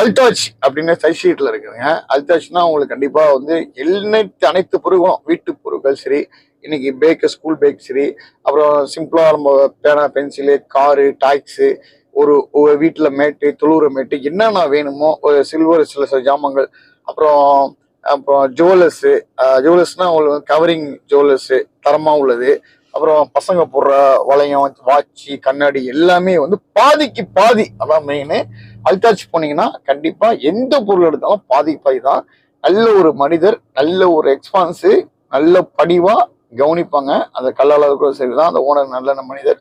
அல்டாச் அப்படின்னு சைஷீட்ல இருக்குதுங்க. அல்டாச்னா உங்களுக்கு கண்டிப்பா வந்து அனைத்து பொருட்களும் வீட்டு பொருட்கள் சரி, இன்னைக்கு பேக்கு ஸ்கூல் பேக் சரி, அப்புறம் சிம்பிளா நம்ம பேனா பென்சிலு காரு டாய்ஸு ஒரு வீட்டுல மேட்டு தொழுவுற மேட்டு என்னென்ன வேணுமோ ஒரு சில்வர் சில ஜாமங்கள், அப்புறம் அப்புறம் ஜுவல்லர்ஸ்னா உங்களுக்கு கவரிங் ஜுவல்லர்ஸ் தரமா உள்ளது, அப்புறம் பசங்க போடுற வளையம் வாட்சி கண்ணாடி எல்லாமே வந்து பாதிக்கு பாதி. அதான் மெயின். அல்டாச் போனீங்கன்னா கண்டிப்பா எந்த பொருள் எடுத்தாலும் பாதி பாதி தான். நல்ல ஒரு மனிதர், நல்ல ஒரு எக்ஸ்பான்ஸு, நல்ல படிவா கவனிப்பாங்க. அந்த கல்லாளர் கூட சரிதான், அந்த ஓனர் நல்ல மனிதர்.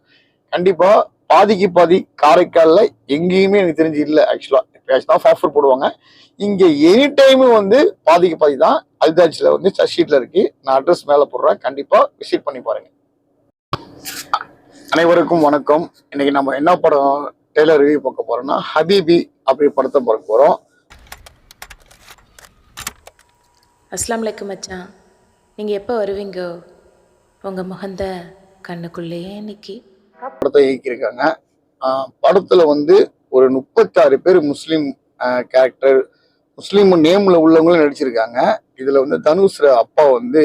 கண்டிப்பா பாதிக்கு பாதி காரைக்கால்ல எங்கேயுமே எனக்கு தெரிஞ்சு இல்லை. ஆக்சுவலா தான் ஆஃபர் போடுவாங்க. இங்க எனி டைம் வந்து பாதிக்கு பாதி தான். அல்தாஜ்ல வந்து சர்ஷீட்ல இருக்கு. நான் அட்ரஸ் மேல போடுறேன், கண்டிப்பா விசிட் பண்ணி பாருங்க. அனைவருக்கும் வணக்கம். இன்னைக்கு நம்ம என்ன படம் டெய்லர் ரிவ்யூ பார்க்க போறோம்னா ஹபீபி அப்படி படத்தை பார்க்க போறோம். அஸ்லாம் வலைக்கும் மச்சான், நீங்க எப்போ வருவீங்க? உங்க முகந்த கண்ணுக்குள்ளேயே இன்னைக்கு படத்தை இயக்கியிருக்காங்க. படத்துல வந்து ஒரு 36 பேர் முஸ்லீம் கேரக்டர், முஸ்லீம் நேம்ல உள்ளவங்களும் நடிச்சிருக்காங்க. இதுல வந்து தனுஷ் அப்பா வந்து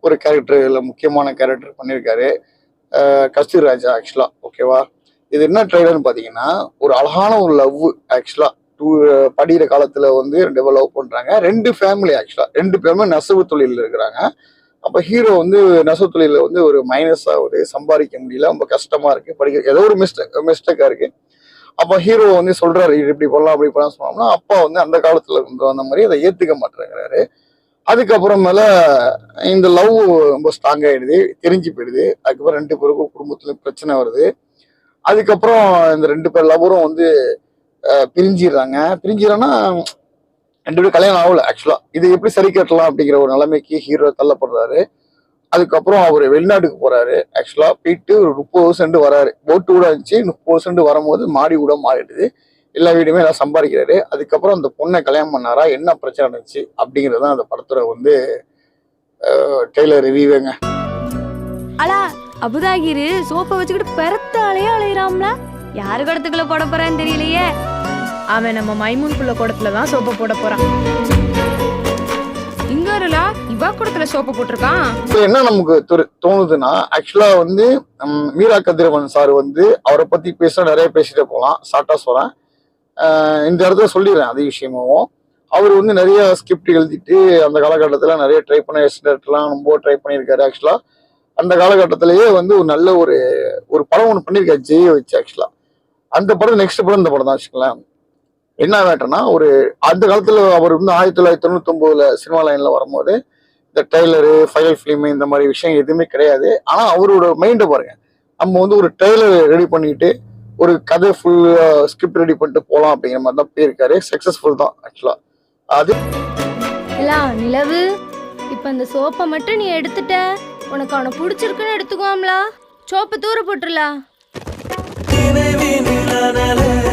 ஒரு கேரக்டர், முக்கியமான கேரக்டர் பண்ணியிருக்காரு, கஸ்தூரி ராஜா. ஆக்சுவலா ஓகேவா, இது என்ன ட்ரெய்லர்னு பாத்தீங்கன்னா ஒரு அழகான ஒரு லவ். ஆக்சுவலா படிக்கிற காலத்துல வந்து ரெண்டு பேர் லவ் பண்றாங்க. ரெண்டு ஃபேமிலி, ஆக்சுவலா ரெண்டு பேருமே நெசவு தொழில இருக்கிறாங்க. அப்ப ஹீரோ வந்து நெசவு தொழில வந்து ஒரு மைனஸ் ஆகுது, சம்பாதிக்க முடியல, ரொம்ப கஷ்டமா இருக்கு, படிக்க ஏதோ ஒரு மிஸ்டேக்கா இருக்கு. அப்ப ஹீரோ வந்து சொல்றாரு இப்படி பண்ணலாம் அப்படி பண்ணலாம் சொன்னோம்னா, அப்பா வந்து அந்த காலத்துல கொண்டு வந்த மாதிரி அதை ஏத்துக்க மாட்டேங்கிறாரு. அதுக்கப்புறமேல இந்த லவ் ரொம்ப ஸ்ட்ராங் ஆயிடுது, தெரிஞ்சு போயிடுது. அதுக்கப்புறம் ரெண்டு பேருக்கும் குடும்பத்துல பிரச்சனை வருது. அதுக்கப்புறம் இந்த ரெண்டு பேர் லவரும் வந்து பிரிஞ்சிடறாங்கன்னா ரெண்டு பேரும் கல்யாணம் ஆகல. ஆக்சுவலா இது எப்படி சரி கட்டலாம் அப்படிங்கிற ஒரு நிலைமைக்கு ஹீரோ தள்ளப்படுறாரு. அதுக்கப்புறம் அவர் வெளிநாட்டுக்கு போறாரு. ஆக்சுவலா போயிட்டு ஒரு 30% வராரு. போட்டு கூட இருந்துச்சு, 30% வரும்போது மாடி கூட மாறிடுது. எல்லா வீடுமே எல்லாம் சம்பாதிக்கிறாரு. அதுக்கப்புறம் அந்த பொண்ணை கல்யாணம் பண்ணாரா, என்ன பிரச்சனை இருந்துச்சு அப்படிங்கிறது தான் அந்த படத்துல வந்து டெய்லர் ரிவ்யூவேங்க. அலா அபுதாகிரு சோப்பை வச்சுக்கிட்டு பெருத்தாலேயே அலையிறாம்ல. யாரு குடத்துக்குள்ள போட போறான்னு தெரியலையே. அவன் நம்ம மைமூன்குள்ள குடத்துலதான் சோப்பை போட போறான். இங்க வரலா இவா குடத்துல சோப்பை போட்டிருக்கான். என்ன நமக்கு தோணுதுன்னா, ஆக்சுவலா வந்து மீரா கதிரவன் சார் வந்து அவரை பத்தி பேச நிறைய பேசிட்டு போகலாம். ஷார்ட்டா சொல்றேன், இந்த இடத்துல சொல்லிடுறேன் அதே விஷயமும். அவர் வந்து நிறைய ஸ்கிரிப்ட் எழுதிட்டு அந்த காலகட்டத்துல நிறைய ட்ரை பண்ண எல்லாம் ரொம்ப ட்ரை பண்ணியிருக்காரு. ஆக்சுவலா அந்த காலகட்டத்திலேயே வந்து ஒரு நல்ல ஒரு படம் ஒன்று பண்ணியிருக்காரு ஜெய வச்சு. ஆக்சுவலா அந்த படம் நெக்ஸ்ட் படம் இந்த படம் தான் வச்சுக்கலாம். என்ன வேட்டனா, ஒரு அந்த காலத்துல அவர் வந்து 1999 சினிமா லைன்ல வரும்போது இந்த ட்ரெய்லரு ஃபைனல் ஃபிலிம் இந்த மாதிரி விஷயம் எதுவுமே கிடையாது. ஆனா அவரோட மைண்டை பாருங்க, நம்ம வந்து ஒரு ட்ரெய்லர் ரெடி பண்ணிட்டு ஒரு கதை ஃபுல் ஸ்கிரிப்ட் ரெடி பண்ணிட்டு போகலாம் அப்படிங்கிற மாதிரி தான் போயிருக்காரு. சக்சஸ்ஃபுல் தான் ஆக்சுவலா. அது நிலவு, இப்ப இந்த சோப்பை மட்டும் நீ எடுத்துட்ட, உனக்கு அவனை பிடிச்சிருக்குன்னு எடுத்துக்குவாம்லா. சோப்பை தூர போட்டுருலாம்.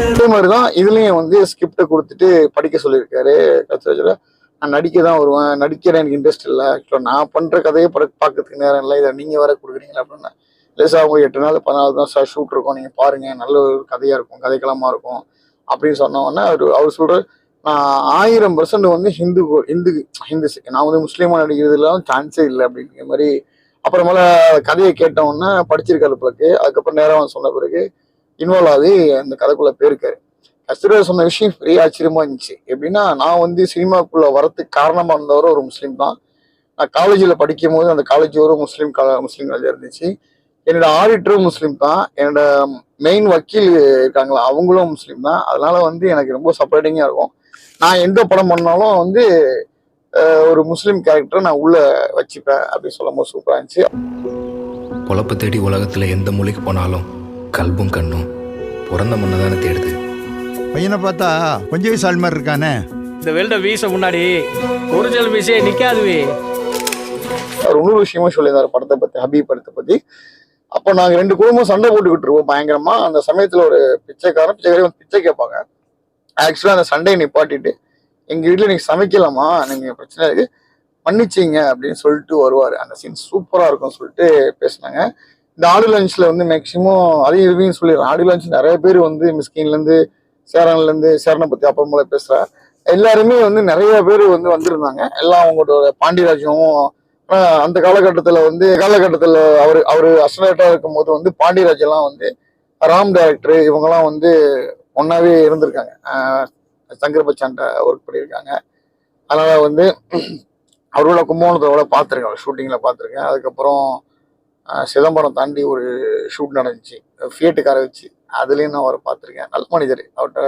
அதே மாதிரிதான் இதுலயும் வந்து ஸ்கிரிப்டை கொடுத்துட்டு படிக்க சொல்லியிருக்காரு கஸ்தூரி. நான் நடிக்க தான் வருவேன், நடிக்கிற எனக்கு இன்ட்ரெஸ்ட் இல்லை. ஆக்சுவலா நான் பண்ற கதையை பார்க்கறதுக்கு நேரம் இல்லை, இதை நீங்க வேற கொடுக்குறீங்களா அப்படின்னா, இல்லை சார் அவங்க 8 நாள் 14 தான் சார் ஷூட் இருக்கும், நீங்க பாருங்க நல்ல ஒரு கதையா இருக்கும், கதைக்களமா இருக்கும் அப்படின்னு சொன்ன உடனே அவர் சொல்ற, நான் 1000% வந்து ஹிந்து நான் வந்து முஸ்லீமா நடிக்கிறதுலாம் சான்ஸே இல்லை அப்படிங்கிற மாதிரி. அப்புறமேல கதையை கேட்டவுடனே படிச்சிருக்காரு பிறகு. அதுக்கப்புறம் நேரம் சொன்ன பிறகு இன்வால்வ் ஆகி அந்த கதைக்குள்ள போயிருக்காரு. கஸ்தூரி சொன்ன விஷயம் பெரிய ஆச்சரியமா இருந்துச்சு. எப்படின்னா, நான் வந்து சினிமாக்குள்ள வரத்துக்கு காரணமா இருந்தவரும் ஒரு முஸ்லீம் தான். நான் காலேஜில் படிக்கும் போது அந்த காலேஜ் ஒரு முஸ்லீம் காலேஜ் இருந்துச்சு. என்னோட ஆடிட்டரும் முஸ்லீம் தான். என்னோட மெயின் வக்கீல் இருக்காங்களா அவங்களும் முஸ்லீம் தான். அதனால வந்து எனக்கு ரொம்ப சப்போர்ட்டிங்கா இருக்கும். நான் எந்த படம் பண்ணாலும் வந்து ஒரு முஸ்லீம் கேரக்டரை நான் உள்ள வச்சுப்பேன் அப்படின்னு சொல்லும் போது சூப்பரா இருந்துச்சு. பொழப்பு தேடி உலகத்துல எந்த மொழிக்கு போனாலும் கல்பும் கண்ணும் பிறந்த மண்ணதானே தேடுது. பையனை பார்த்தா கொஞ்சம் வயசு ஆள் மாதிரி இருக்கானே. இந்த வெல்ட வீச முன்னாடி ஒரிஜினல் வீசே நிக்காதுவே. அவர் இன்னொரு விஷயமா சொல்லியிருந்தாரு படத்தை பத்தி, ஹபீப் படத்தை பத்தி. அப்போ நாங்க 2 குடும்பம் சண்டை போட்டுக்கிட்டு இருக்கோம் பயங்கரமா. அந்த சமயத்துல ஒரு பிச்சைக்காரி பிச்சை கேட்பாங்க. ஆக்சுவலா அந்த சண்டையை நிப்பாட்டிட்டு, எங்க வீட்டுல நீங்க சமைக்கலாமா, நீங்க பிரச்சனை இருக்கு மன்னிச்சிங்க அப்படின்னு சொல்லிட்டு வருவாரு. அந்த சீன் சூப்பரா இருக்கும் சொல்லிட்டு பேசினாங்க. இந்த ஆடியோ லான்ச்ல வந்து மேக்சிமம் அதையும் சொல்லிடுறேன். ஆடியோ லான்ச் நிறைய பேர் வந்து மிஸ்கின்ல இருந்து சேரன்லேருந்து சேரனை பற்றி அப்புறமேல பேசுகிறேன். எல்லாருமே வந்து நிறைய பேர் வந்து வந்திருந்தாங்க. எல்லாம் அவங்களோட பாண்டியராஜும் அந்த காலகட்டத்தில் அவர் அசனேட்டாக இருக்கும்போது வந்து பாண்டியராஜ் எல்லாம் வந்து ராம் டைரக்டர் இவங்கெல்லாம் வந்து ஒன்னாவே இருந்திருக்காங்க. சங்கர் பச்சான்ட்ட ஒர்க் பண்ணியிருக்காங்க. அதனால வந்து அவரோட கும்பகோணத்தோட பார்த்துருக்கேன், ஷூட்டிங்கில் பார்த்துருக்கேன். அதுக்கப்புறம் சிதம்பரம் தாண்டி ஒரு ஷூட் நடந்துச்சு ஃபியட்டு காரை வச்சு, அதுலேயும் நான் அவரை பார்த்துருக்கேன். நல்ல மனிதர், அவர்கிட்ட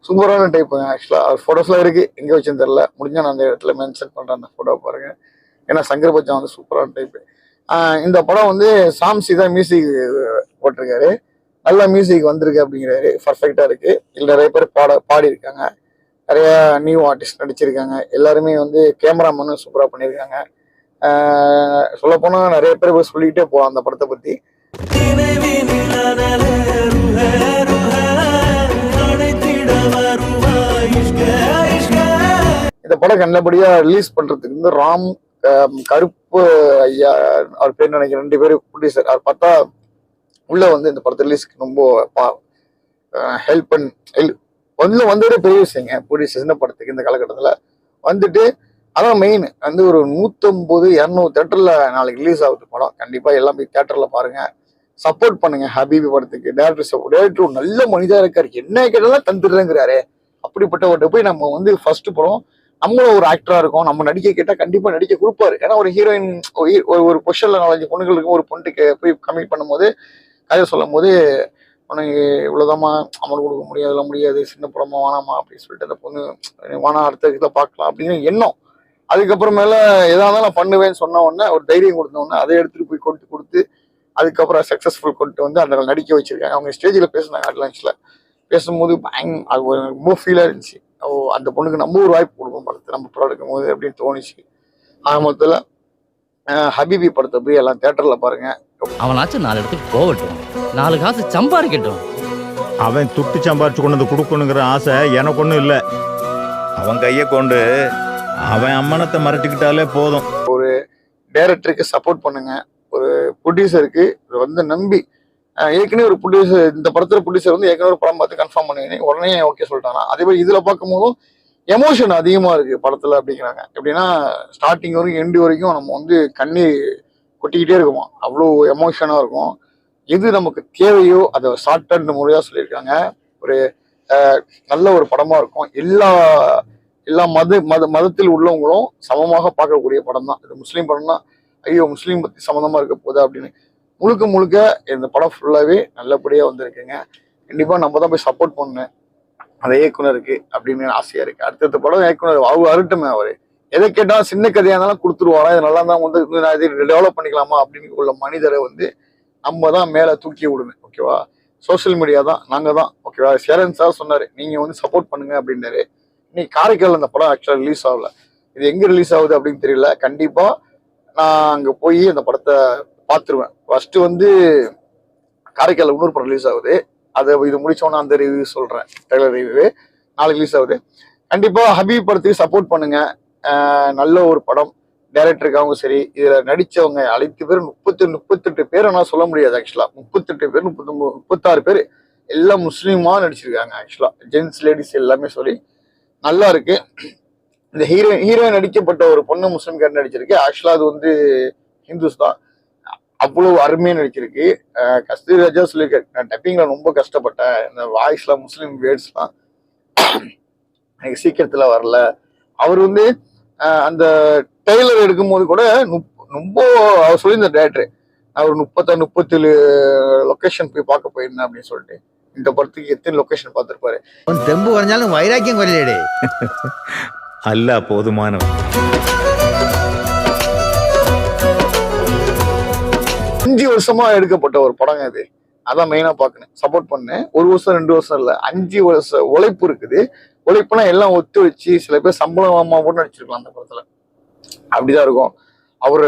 சூப்பரான டைப்புங்க. ஆக்சுவலாக அவர் ஃபோட்டோஸ்லாம் இருக்குது, எங்கே வச்சுன்னு தெரில. முடிஞ்சால் நான் அந்த இடத்துல மென்ஷன் பண்ணுறேன் அந்த ஃபோட்டோ பாருங்கள். ஏன்னா சங்கர் பச்சான் வந்து சூப்பரான டைப்பு. இந்த படம் வந்து சாம்சி தான் மியூசிக் போட்டிருக்காரு. நல்ல மியூசிக் வந்திருக்கு அப்படிங்கிறாரு. பர்ஃபெக்டாக இருக்குது. இதில் நிறைய பேர் பாடியிருக்காங்க. நிறைய நியூ ஆர்டிஸ்ட் நடிச்சிருக்காங்க. எல்லாருமே வந்து கேமராமேனும் சூப்பராக பண்ணியிருக்காங்க. சொல்லப்போனால் நிறைய பேர் சொல்லிக்கிட்டே போகலாம் அந்த படத்தை பற்றி. இந்த படம் நல்லபடியாக ரிலீஸ் பண்ணுறதுக்கு வந்து ராம் கருப்பு ஐயா அவர் பேர் நினைக்கிறேன், 2 பேர் ப்ரொடியூசர். அவர் பார்த்தா உள்ள வந்து இந்த படத்தை ரிலீஸ்க்கு ரொம்ப ஹெல்ப் வந்ததே பெரிய விஷயங்க. ப்ரொடியூசர் சின்ன படத்துக்கு இந்த காலகட்டத்தில் வந்துட்டு அதான் மெயின் வந்து ஒரு 150-200 தேட்டரில் நாளைக்கு ரிலீஸ் ஆகுது படம். கண்டிப்பாக எல்லாம் போய் தேட்டரில் பாருங்க, சப்போர்ட் பண்ணுங்க ஹபீபி படத்துக்கு. டேரக்டர் நல்ல மனிதா இருக்காரு, என்ன கேட்டாலும் தந்துடுறேங்கிறாரு. அப்படிப்பட்டவர்கிட்ட போய் நம்ம வந்து ஃபர்ஸ்ட் படம் நம்மளும் ஒரு ஆக்டரா இருக்கும், நம்ம நடிக்க கேட்டா கண்டிப்பா நடிக்க கொடுப்பாரு. ஏன்னா ஒரு ஹீரோயின் ஒரு பொசிஷன்ல 4-5 பொண்ணுங்களுக்கு ஒரு பொண்ணுக்கு போய் கமிட் பண்ணும்போது கதை சொல்லும் போது உனக்கு இவ்வளவுதாம்மா அமௌண்ட் கொடுக்க முடியாது, அதெல்லாம் முடியாது, சின்ன படமா வேணாமா அப்படின்னு சொல்லிட்டு அந்த பொண்ணு வேணா அடுத்த இதை பார்க்கலாம் அப்படின்னு எண்ணம். அதுக்கப்புறமேல எதாவது நான் பண்ணுவேன்னு சொன்ன உடனே ஒரு தைரியம் கொடுத்த உடனே அதை எடுத்துட்டு போய் கொடுத்து அதுக்கப்புறம் சக்சஸ்ஃபுல் கொண்டு வந்து அந்த நடிக்க வச்சிருக்காங்க. அவங்க ஸ்டேஜில் பேசினாங்க அட்லான்ஸ்ல. பேசும்போது அது ஒரு ரொம்ப ஃபீலாக இருந்துச்சு. அந்த பொண்ணுக்கு நம்ம ஒரு வாய்ப்பு கொடுப்போம் படத்தை நம்ம படம் எடுக்கும் போது அப்படின்னு தோணுச்சு. மொத்தத்தில் ஹபீபி படத்தை போய் எல்லாம் தேட்டரில் பாருங்க. அவனாச்சும் 4 இடத்துக்கு போகட்டும், 4 காசு சம்பாதிக்கட்டும். அவன் துட்டு சம்பாரிச்சு கொண்டு வந்து கொடுக்கணுங்கிற ஆசை எனக்கு ஒன்றும் இல்லை. அவன் கையை கொண்டு அவன் அம்மனத்தை மறைச்சிக்கிட்டாலே போதும். ஒரு டைரக்டருக்கு சப்போர்ட் பண்ணுங்க, ஒரு ப்ரொடியூசருக்கு வந்து நம்பி. ஏற்கனவே ஒரு ப்ரொடியூசர் இந்த படத்துல ப்ரொடியூசர் வந்து ஏற்கனவே ஒரு படம் பார்த்து கன்ஃபார்ம் பண்ணுவீங்க, உடனே ஓகே சொல்லிட்டானா. அதே மாதிரி இதுல பார்க்கும் போதும் எமோஷன் அதிகமா இருக்கு படத்துல அப்படிங்கிறாங்க. எப்படின்னா ஸ்டார்டிங் வரைக்கும் எண்டு வரைக்கும் நம்ம வந்து கண்ணீர் கொட்டிக்கிட்டே இருக்குமா, அவ்வளோ எமோஷனா இருக்கும். எது நமக்கு தேவையோ அதை ஷார்ட் அண்ட் முறையா சொல்லியிருக்காங்க. ஒரு நல்ல ஒரு படமா இருக்கும். எல்லா மதத்தில் உள்ளவங்களும் சமமாக பார்க்கக்கூடிய படம் தான் இது. முஸ்லீம் படம்னா ஐயோ முஸ்லீம் பத்தி சம்மந்தமா இருக்க போதா அப்படின்னு முழுக்க இந்த படம் ஃபுல்லாவே நல்லபடியா வந்திருக்குங்க. கண்டிப்பா நம்ம தான் போய் சப்போர்ட் பண்ணேன் அந்த இயக்குனருக்கு அப்படின்னு ஆசையா இருக்கு. அடுத்த படம் இயக்குனர் அவர் அருட்டுமே, அவரு எதை கேட்டாலும் சின்ன கதையா இருந்தாலும் கொடுத்துருவாரா, இது நல்லா தான் வந்து இது டெவலப் பண்ணிக்கலாமா அப்படின்னு உள்ள மனிதரை வந்து நம்ம தான் மேல தூக்கி விடணும். ஓகேவா, சோசியல் மீடியா தான் நாங்க தான். ஓகேவா, சேரன் சார் சொன்னாரு நீங்க வந்து சப்போர்ட் பண்ணுங்க அப்படின்னாரு. இன்னைக்கு காரைக்கால் அந்த படம் ஆக்சுவலா ரிலீஸ் ஆகல, இது எங்க ரிலீஸ் ஆகுது அப்படின்னு தெரியல. கண்டிப்பா நான் அங்க போய் அந்த படத்தை பார்த்துருவேன். ஃபர்ஸ்ட் வந்து காரைக்கால் இன்னொரு படம் ரிலீஸ் ஆகுது, அதை இது முடிச்சோன்னா அந்த ரிவ்யூ சொல்றேன், ட்ரெய்லர் ரிவ்யூ நாளைக்கு ரிலீஸ் ஆகுது. கண்டிப்பா ஹபீப் படத்துக்கு சப்போர்ட் பண்ணுங்க. நல்ல ஒரு படம். டைரக்டருக்காகவும் சரி, இதுல நடிச்சவங்க அனைத்து பேர் 38 பேரை நான் சொல்ல முடியாது. ஆக்சுவலா 38 பேர் 36 பேர் எல்லாம் முஸ்லீமா நடிச்சிருக்காங்க. ஆக்சுவலா ஜென்ஸ் லேடிஸ் எல்லாமே சொல்லி நல்லா இருக்கு. இந்த ஹீரோயின் நடிக்கப்பட்ட ஒரு பொண்ணு முஸ்லீம்காரன் நடிச்சிருக்கு. ஆக்சுவலா அது வந்து ஹிந்துஸ் தான். அவ்வளவு அருமையா நடிச்சிருக்கு. கஸ்தூரி ராஜா சொல்லியிருக்காரு நான் டப்பிங்ல ரொம்ப கஷ்டப்பட்டேன், இந்த வாய்ஸ்ல முஸ்லீம் வேர்ட்ஸ்லாம் எனக்கு சீக்கிரத்துல வரல. அவர் வந்து அந்த டெய்லர் எடுக்கும்போது கூட ரொம்ப அவர் சொல்லியிருந்த டேரக்டர் அவர் 37 லொக்கேஷன் போய் பார்க்க போயிருந்தேன் அப்படின்னு சொல்லிட்டு. இந்த படத்துக்கு எத்தனை லொகேஷன் பார்த்திருப்பாரு. தெம்பு குறைஞ்சாலும் வைராக்கியம் குறையலே. அல்ல போதுமானவன். 5 வருஷமா எடுக்கப்பட்ட ஒரு படம் அது. அதான் மெயினா பாக்கணும், சப்போர்ட் பண்ணேன். 1 வருஷம் 2 வருஷம் இல்ல, 5 வருஷம் உழைப்பு இருக்குது. உழைப்புனா எல்லாம் ஒத்து வச்சு சில பேர் சம்பளமா கூட நடிச்சிருக்கலாம் அந்த படத்துல. அப்படிதான் இருக்கும். அவர்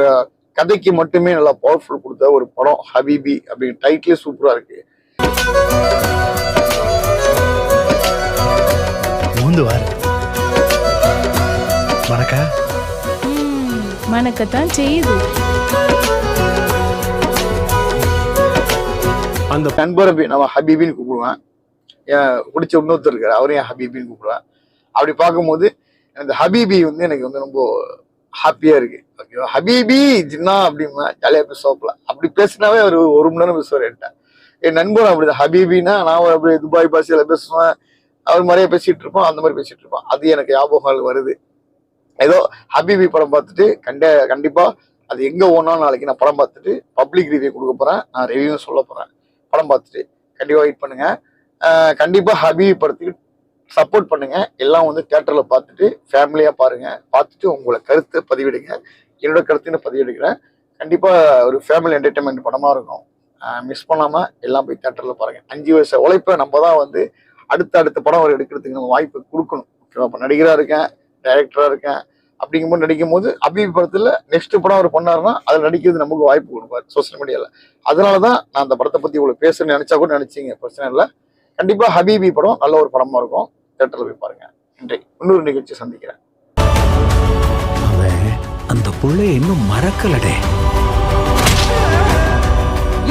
கதைக்கு மட்டுமே நல்லா பவர்ஃபுல் கொடுத்த ஒரு படம் ஹபீபி அப்படின்னு டைட்டிலே சூப்பரா இருக்கு. மணக்கத்தான் செய்யுது. அந்த நண்பரை நம்ம ஹபீபின்னு கூப்பிடுவேன். பிடிச்ச இன்னொருத்தர் இருக்காரு, அவரையும் ஹபீபின்னு கூப்பிடுவேன். அப்படி பார்க்கும்போது இந்த ஹபீபி வந்து எனக்கு வந்து ரொம்ப ஹாப்பியா இருக்கு. ஓகேவா, ஹபீபி ஜின்னா அப்படிமா ஜாலியா பேசுவாப்புல. அப்படி பேசினாவே அவர் 1 மணி நேரம் பேசுவார் என்கிட்ட. என் நண்பர் அப்படிதான், ஹபீபின்னா நான் அப்படி துபாய் பாஷையில பேசுவேன், அவர் மாதிரியே பேசிட்டு இருப்போம், அந்த மாதிரி பேசிட்டு இருப்போம். அது எனக்கு ஞாபகம் வருது. ஏதோ ஹபீபி படம் பார்த்துட்டு கண்டிப்பா அது எங்க ஓனாலும் நாளைக்கு நான் படம் பார்த்துட்டு பப்ளிக் ரிவ்யூ கொடுக்க போறேன், நான் ரிவ்யூ சொல்ல போறேன். படம் பார்த்துட்டு கண்டிப்பா வெயிட் பண்ணுங்க. கண்டிப்பா ஹபீபி படத்துக்கு சப்போர்ட் பண்ணுங்க. எல்லாம் வந்து தியேட்டர்ல பார்த்துட்டு ஃபேமிலியா பாருங்க. பார்த்துட்டு உங்களை கருத்தை பதிவிடுங்க. என்னோட கருத்தையும் பதிவிடுகிறேன். கண்டிப்பா ஒரு ஃபேமிலி என்டர்டைன்மெண்ட் படமா இருக்கும். மிஸ் பண்ணாம எல்லாம் போய் தியேட்டர்ல பாருங்க. 5 வருஷ உழைப்பை நம்ம தான் வந்து அடுத்த படம் அவர் எடுக்கிறதுக்கு நம்ம வாய்ப்பு கொடுக்கணும். ஓகேவா, இப்போ நடிகரா இருக்கேன், டைரக்டரா இருக்கேன், அப்படிங்கும்போது நடிக்கும் போது ஹபீபி படத்துல நெக்ஸ்ட் படம் அவர் பண்ணாருன்னா அதில் நடிக்கிறது நமக்கு வாய்ப்பு கொடுப்பாரு சோசியல் மீடியால. அதனாலதான் நான் அந்த படத்தை பத்தி இவ்வளவு பேசணும்னு நினைச்சா கூட நினைச்சீங்க, பிரச்சனை இல்லை. கண்டிப்பா ஹபீபி படம் நல்ல ஒரு படமா இருக்கும். தியேட்டர்ல போய் பாருங்க. நன்றி. இன்னொரு நிகழ்ச்சி சந்திக்கிறேன். அவன் அந்த புள்ளைய இன்னும் மறக்கலடே.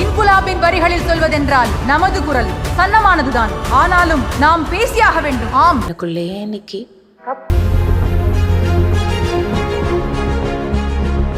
இன்குலாபின் வரிகளில் சொல்வதென்றால் நமது குரல் சன்னமானதுதான், ஆனாலும் நாம் பேசியாக வேண்டும். ஆம், எனக்குள்ளேயே இன்னைக்கு